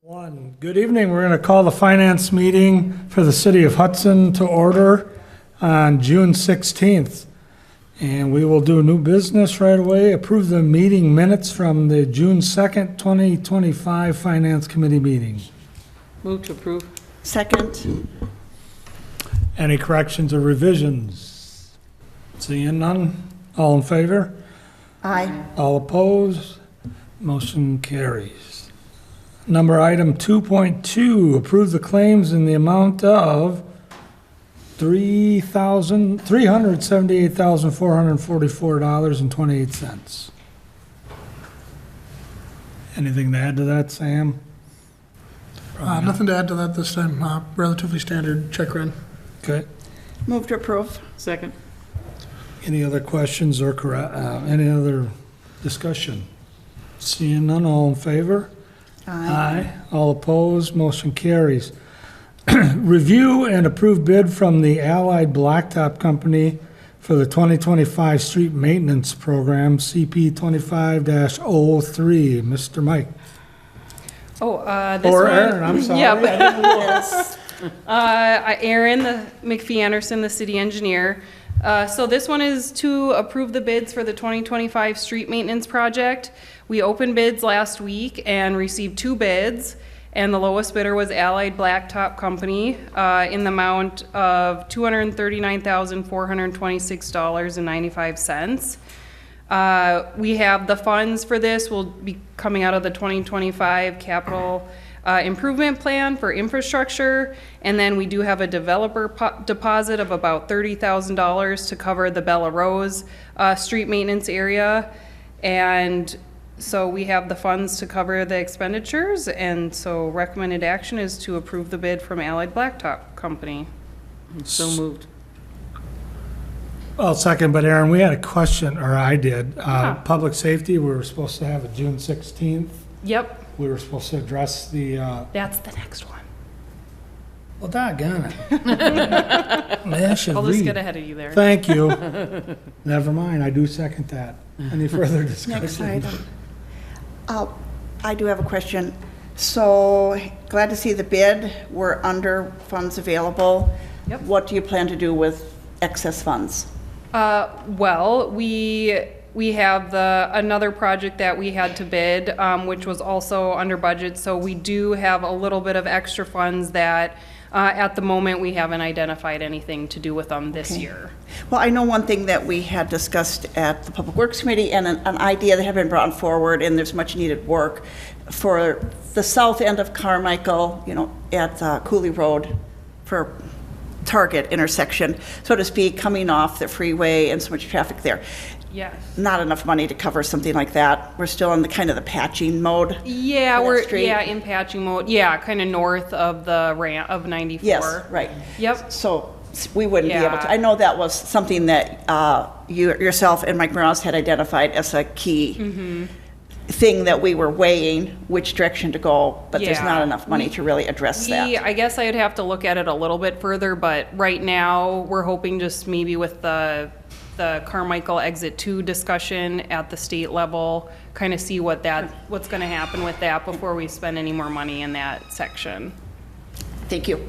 Good evening. We're going to call the finance meeting for the city of Hudson to order on June 16th. And we will do new business right away. Approve the meeting minutes from the June 2nd, 2025 Finance Committee meeting. Move to approve. Second. Any corrections or revisions? Seeing none? All in favor? Aye. All opposed? Motion carries. Item 2.2, approve the claims in the amount of $378,444.28. Anything to add to that, Sam? Nothing to add to that this time. Relatively standard check run. Okay. Move to approve. Second. Any other questions or any other discussion? Seeing none, all in favor? Aye. All opposed, motion carries. Review and approve bid from the Allied Blacktop Company for the 2025 Street Maintenance Program, CP 25-03. Mr. Mike. This Or one. Aaron, I'm sorry. Yep. Yes. Aaron McPhee-Anderson, the city engineer. So this one is to approve the bids for the 2025 street maintenance project. We opened bids last week and received 2 bids, and the lowest bidder was Allied Blacktop Company in the amount of $239,426.95. We have the funds for this will be coming out of the 2025 capital improvement plan for infrastructure, and then we do have a developer deposit of about $30,000 to cover the Bella Rose street maintenance area, and so we have the funds to cover the expenditures, and so recommended action is to approve the bid from Allied Blacktop Company. So moved. Well, second, but Aaron, we had a question, or I did. Uh-huh. Public safety, we were supposed to have it June 16th. Yep, We were supposed to address the, that's the next one. well, doggone it. Man, I should I'll just read. get ahead of you there. Thank you. Never mind, I do second that. Any further discussion? Next item. I do have a question. So glad to see the bid. We're under funds available. Yep. What do you plan to do with excess funds? Well, we have another project that we had to bid, which was also under budget, so we do have a little bit of extra funds that, at the moment, we haven't identified anything to do with them this Okay. year. Well, I know one thing that we had discussed at the Public Works Committee, and an idea that had been brought forward, and there's much needed work for the south end of Carmichael, at Cooley Road for Target intersection, so to speak, coming off the freeway and so much traffic there. Yes. Not enough money to cover something like that. We're still in the kind of the patching mode. Yeah, for that we're, street. in patching mode, kind of north of the ramp of 94. Yes, right. Yep. So we wouldn't be able Yeah. to. I know that was something that yourself and Mike Morales had identified as a key Mm-hmm. thing that we were weighing which direction to go, but there's Yeah. not enough money to really address that. I guess I'd have to look at it a little bit further, but right now, we're hoping just maybe with the Carmichael Exit 2 discussion at the state level, kind of see what's going to happen with that before we spend any more money in that section. Thank you.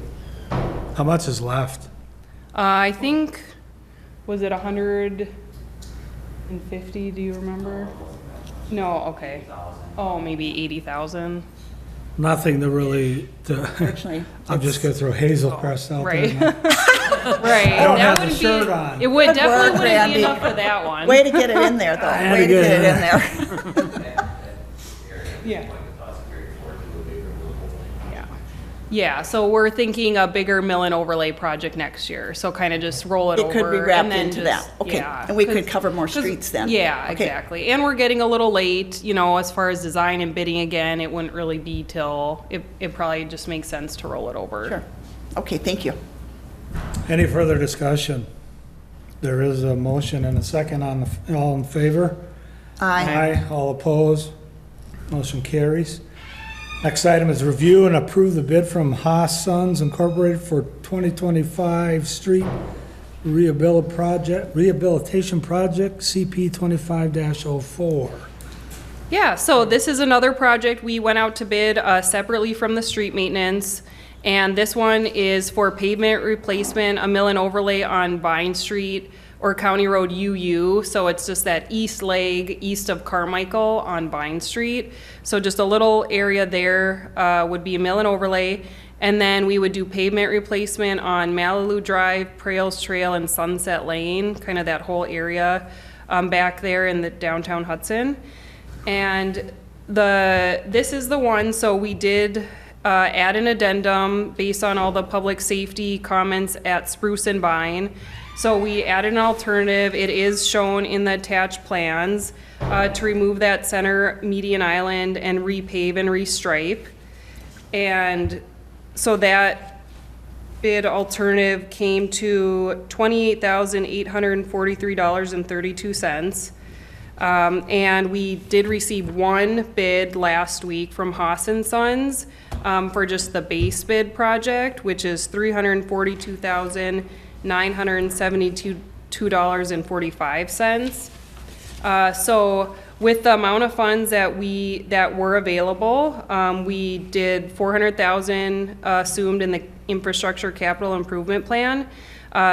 How much is left? I think, was it 150, do you remember? No, okay. Oh, maybe 80,000. Nothing to really, Actually, I'm just gonna throw Hazelcrest out there. Right. now. Right. I don't that have the would shirt be, on. It would Good definitely work, wouldn't Randy. be enough for that one. way to get it in there, though. I had Way to to get get it it in in. there. Yeah. Yeah, so we're thinking a bigger mill and overlay project next year, so kind of just roll it over. It could be and wrapped then into just- that. Okay. yeah, And we could 'cause- cover more 'cause- streets then. Yeah, Okay. exactly. And we're getting a little late, as far as design and bidding again, it wouldn't really be till, it probably just makes sense to roll it over. Sure. Okay, thank you. Any further discussion? There is a motion and a second all in favor? Aye. All opposed? Motion carries. Next item is review and approve the bid from Haas Sons Incorporated for 2025 Street Rehabilitation Project, CP 25-04. Yeah, so this is another project we went out to bid separately from the street maintenance. And this one is for pavement replacement, a mill and overlay on Vine Street or County Road UU. So it's just that east leg east of Carmichael on Vine Street. So just a little area there would be a mill and overlay. And then we would do pavement replacement on Malibu Drive, Prails Trail, and Sunset Lane, kind of that whole area back there in the downtown Hudson. And this is the one, so we did add an addendum based on all the public safety comments at Spruce and Vine. So we added an alternative. It is shown in the attached plans to remove that center median island and repave and restripe. And so that bid alternative came to $28,843.32. And we did receive one bid last week from Hudson Sons for just the base bid project, which is $342,972.45. So with the amount of funds that were available, we did $400,000 assumed in the infrastructure capital improvement plan.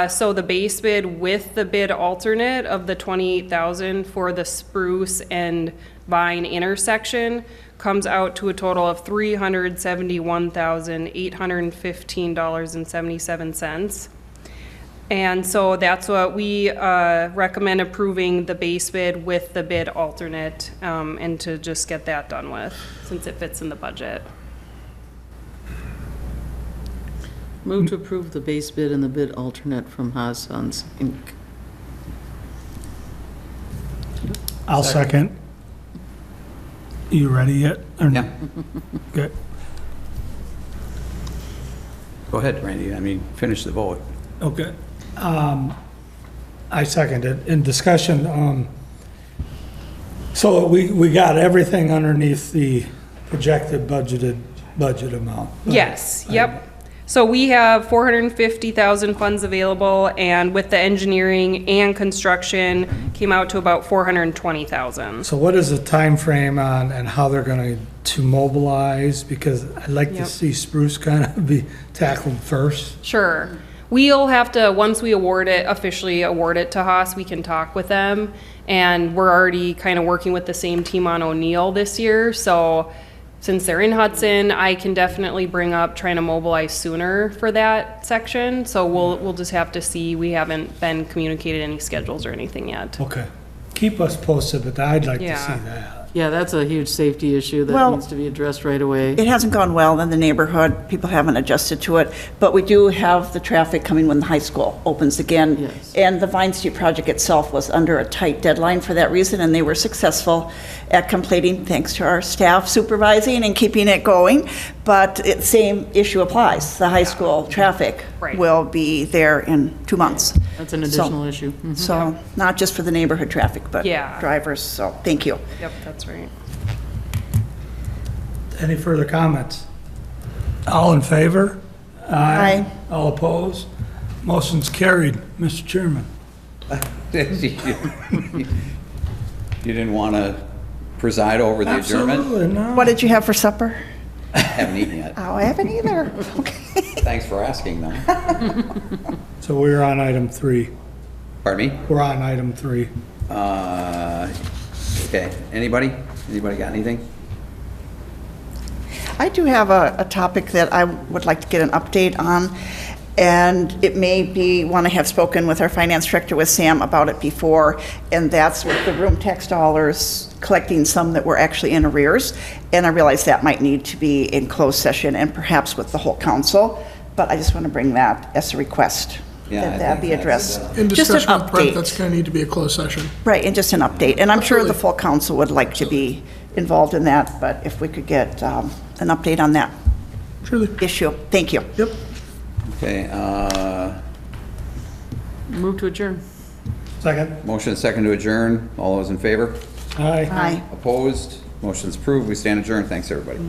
So the base bid with the bid alternate of the $28,000 for the Spruce and Vine intersection comes out to a total of $371,815.77. And so that's what we recommend approving the base bid with the bid alternate, and to just get that done with, since it fits in the budget. Move to approve the base bid and the bid alternate from Hudson's Inc. I'll second. You ready yet? Or no? Yeah. Good. Go ahead, Randy. I mean, finish the vote. Okay. I second it. In discussion, so we got everything underneath the projected budget amount. Yes, yep. So we have 450,000 funds available, and with the engineering and construction, came out to about 420,000. So what is the time frame on and how they're going to mobilize? Because I'd like to Yep. see Spruce kind of be tackled first. Sure. We'll have to, once we officially award it to Haas, we can talk with them. And we're already kind of working with the same team on O'Neill this year. So since they're in Hudson, I can definitely bring up trying to mobilize sooner for that section. So we'll just have to see. We haven't been communicated any schedules or anything yet. Okay. Keep us posted, but I'd like to Yeah. see that. Yeah, that's a huge safety issue that Well, needs to be addressed right away. It hasn't gone well in the neighborhood. People haven't adjusted to it. But we do have the traffic coming when the high school opens again. Yes. And the Vine Street project itself was under a tight deadline for that reason, and they were successful at completing, thanks to our staff supervising and keeping it going. But the same issue applies. The high school traffic Right. will be there in 2 months. That's an So- additional issue. Mhm. So, not just for the neighborhood traffic, but Yeah. drivers. So, thank you. Yep, that's right. Any further comments? All in favor? Aye. All opposed? Motion's carried, Mr. Chairman. You didn't want to preside over the adjournment? Absolutely not. What did you have for supper? Haven't eaten yet. Oh, I haven't either. Okay. Thanks for asking, though. So we're on item 3. Pardon me? We're on item 3. Okay, anybody? Anybody got anything? I do have a topic that I would like to get an update on, and it may be one I have spoken with our finance director, with Sam, about it before, and that's with the room tax dollars, collecting some that were actually in arrears, and I realize that might need to be in closed session and perhaps with the whole council, but I just want to bring that as a request, Yeah, I that that think be that's, addressed. In Just an discussion with Brent, that's update. going to need to be a closed session. Right, and just an update, and I'm sure the Absolutely. full council would like to be involved in that, but if we could get an update on that Surely. issue. Thank you. Yep. Okay, Move to adjourn. Second? motion second to adjourn. All those in favor? Aye. Aye. Opposed? Motion's approved. We stand adjourned. Thanks, everybody.